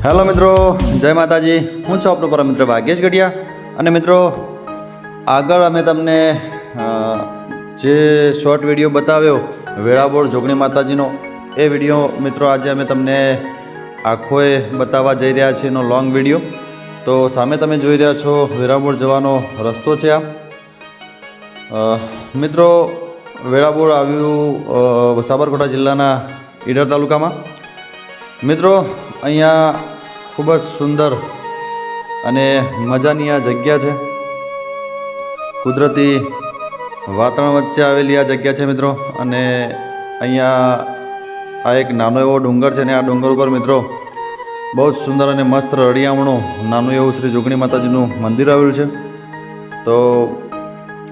Hello મિત્રો, જય માતાજી। હું છું આપનો પરમ મિત્ર ભાગ્યેશ ગઢિયા। અને મિત્રો, આગળ અમે તમને જે શોર્ટ વિડીયો બતાવ્યો વેળાબોળ જોગણી માતાજીનો, એ વિડીયો મિત્રો આજે અમે તમને આખોએ બતાવવા જઈ રહ્યા છીએ, એનો લોંગ વિડીયો। તો સામે તમે જોઈ રહ્યા છો વેળાબોળ જવાનો રસ્તો છે આ। મિત્રો, વેળાબોળ આવ્યું સાબરકાંઠા જિલ્લાના ઈડર તાલુકામાં। મિત્રો, અહીંયા ખૂબ જ સુંદર અને મજાની આ જગ્યા છે। કુદરતી વાતાવરણ વચ્ચે આવેલી આ જગ્યા છે મિત્રો। અને અહીંયા આ એક નાનો એવો ડુંગર છે ને આ ડુંગર ઉપર મિત્રો બહુ જ સુંદર અને મસ્ત રળિયામણું નાનું એવું શ્રી જોગણી માતાજીનું મંદિર આવેલું છે। તો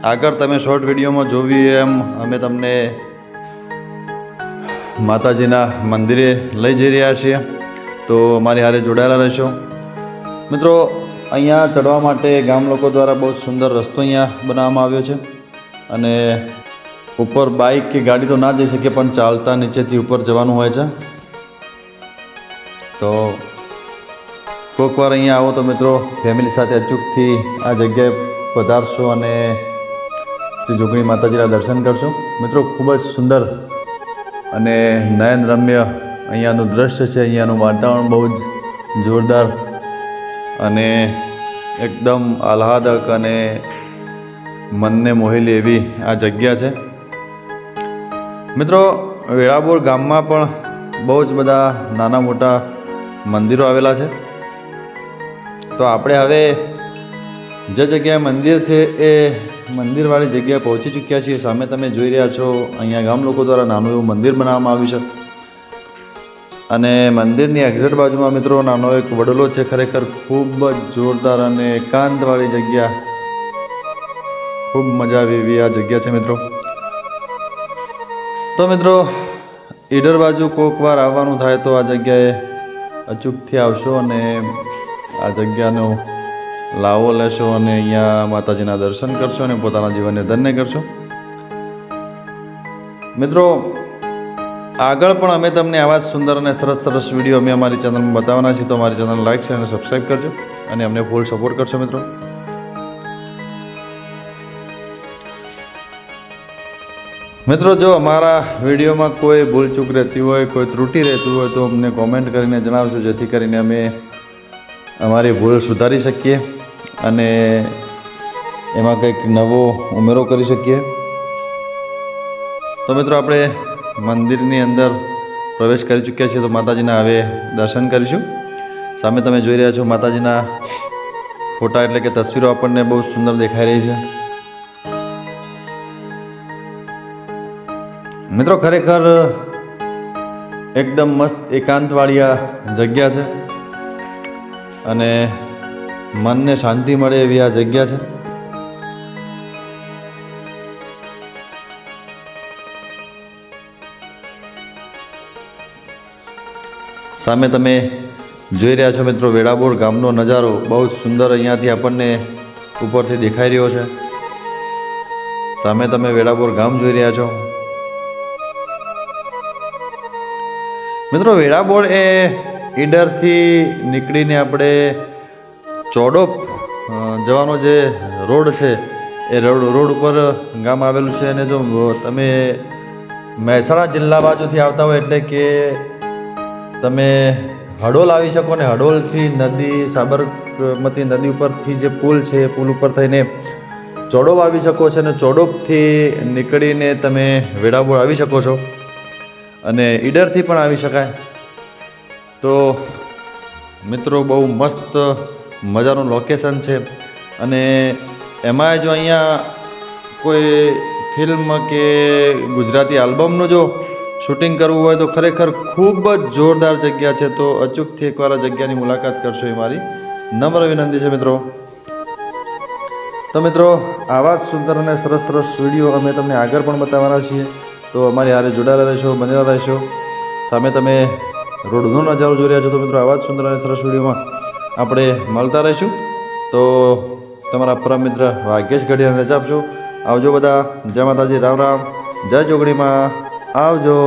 આગળ તમે શોર્ટ વિડીયોમાં જોવી એમ અમે તમને માતાજીના મંદિરે લઈ જઈ રહ્યા છીએ। તો અમારી હારે જોડાયેલા રહેશો મિત્રો। અહીંયા ચડવા માટે ગામ લોકો દ્વારા બહુ સુંદર રસ્તો અહીંયા બનાવવામાં આવ્યો છે। અને ઉપર બાઇક કે ગાડી તો ના જઈ શકે, પણ ચાલતા નીચેથી ઉપર જવાનું હોય છે। તો કોઈક વાર અહીંયા આવો તો મિત્રો ફેમિલી સાથે અચૂકથી આ જગ્યાએ પધારશો અને શ્રી જોગણી માતાજીના દર્શન કરશો મિત્રો। ખૂબ જ સુંદર અને નયનરમ્ય અહીંયાનું દૃશ્ય છે। અહીંયાનું વાતાવરણ બહુ જ જોરદાર અને એકદમ આહલાદક અને મનને મોહેલી એવી આ જગ્યા છે મિત્રો। વેળાબોળ ગામમાં પણ બહુ જ બધા નાના મોટા મંદિરો આવેલા છે। તો આપણે હવે જે જગ્યાએ મંદિર છે એ મંદિરવાળી જગ્યાએ પહોંચી ચૂક્યા છીએ। સામે તમે જોઈ રહ્યા છો અહીંયા ગામ લોકો દ્વારા નાનું એવું મંદિર બનાવવામાં આવ્યું છે। અને મંદિરની એક્ઝેક્ટ બાજુમાં મિત્રો નાનો એક વડલો છે। ખરેખર ખૂબ જ જોરદાર અને એકાંતવાળી જગ્યા, ખૂબ મજા આવે એવી આ જગ્યા છે મિત્રો। તો મિત્રો, ઈડર બાજુ કોઈક વાર આવવાનું થાય તો આ જગ્યાએ અચૂકથી આવશો અને આ જગ્યાનો લાવો લેશો અને અહીંયા માતાજીના દર્શન કરશો અને પોતાના જીવનને ધન્ય કરશો મિત્રો। આગળ પણ અમે તમને આવા જ સુંદર અને સરસ સરસ વિડીયો અમે અમારી ચેનલમાં બતાવવાના છીએ। તો અમારી ચેનલ લાઈક શેર અને સબસ્ક્રાઈબ કરજો અને અમને ફૂલ સપોર્ટ કરશો મિત્રો। મિત્રો, જો અમારા વિડીયોમાં કોઈ ભૂલચૂક રહેતી હોય, કોઈ ત્રુટિ રહેતી હોય તો અમને કોમેન્ટ કરીને જણાવજો, જેથી કરીને અમે અમારી ભૂલ સુધારી શકીએ અને એમાં કંઈક નવો ઉમેરો કરી શકીએ। તો મિત્રો, આપણે મંદિરની અંદર પ્રવેશ કરી ચૂક્યા છીએ। તો માતાજીના હવે દર્શન કરીશું। સામે તમે જોઈ રહ્યા છો માતાજીના ફોટા એટલે કે તસવીરો આપણને બહુ સુંદર દેખાઈ રહી છે મિત્રો। ખરેખર એકદમ મસ્ત એકાંતવાળી આ જગ્યા છે અને મનને શાંતિ મળે એવી આ જગ્યા છે। સામે તમે જોઈ રહ્યા છો મિત્રો વેળાબોળ ગામનો નજારો બહુ જ સુંદર અહીંયાથી આપણને ઉપરથી દેખાઈ રહ્યો છે। સામે તમે વેળાબોળ ગામ જોઈ રહ્યા છો મિત્રો। વેળાબોળ એ ઈડરથી નીકળીને આપણે ચોડોપ જવાનો જે રોડ છે એ રોડ ઉપર ગામ આવેલું છે। અને જો તમે મહેસાણા જિલ્લા બાજુથી આવતા હોય એટલે કે તમે હડોલ આવી શકો ને હડોલથી નદી સાબરમતી નદી ઉપરથી જે પુલ છે એ પુલ ઉપર થઈને ચોડોપ આવી શકો છો અને ચોડોપથી નીકળીને તમે વેળાબોળ આવી શકો છો અને ઈડરથી પણ આવી શકાય। તો મિત્રો, બહુ મસ્ત મજાનું લોકેશન છે અને એમાં જો અહીંયા કોઈ ફિલ્મ કે ગુજરાતી આલ્બમનું જો શૂટિંગ કરવું હોય તો ખરેખર ખૂબ જ જોરદાર જગ્યા છે। તો અચૂકથી એકવાર આ જગ્યાની મુલાકાત કરશો એ મારી નમ્ર વિનંતી છે મિત્રો। તો મિત્રો, આવા જ સુંદર અને સરસ સરસ વિડીયો અમે તમને આગળ પણ બતાવવાના છીએ। તો અમારી હારે જોડાયેલા રહેશો, બનેલા રહેશો। સામે તમે રોડનો નજારો જોઈ રહ્યા છો। તો મિત્રો, આવા જ સુંદર અને સરસ વિડીયોમાં આપણે મળતા રહીશું। તો તમારા પરમ મિત્ર ભાગ્યેશ ગઢિયાને રજા આપશો। આવજો બધા। જય માતાજી, રામ રામ, જય જોગણીમાં, આવજો।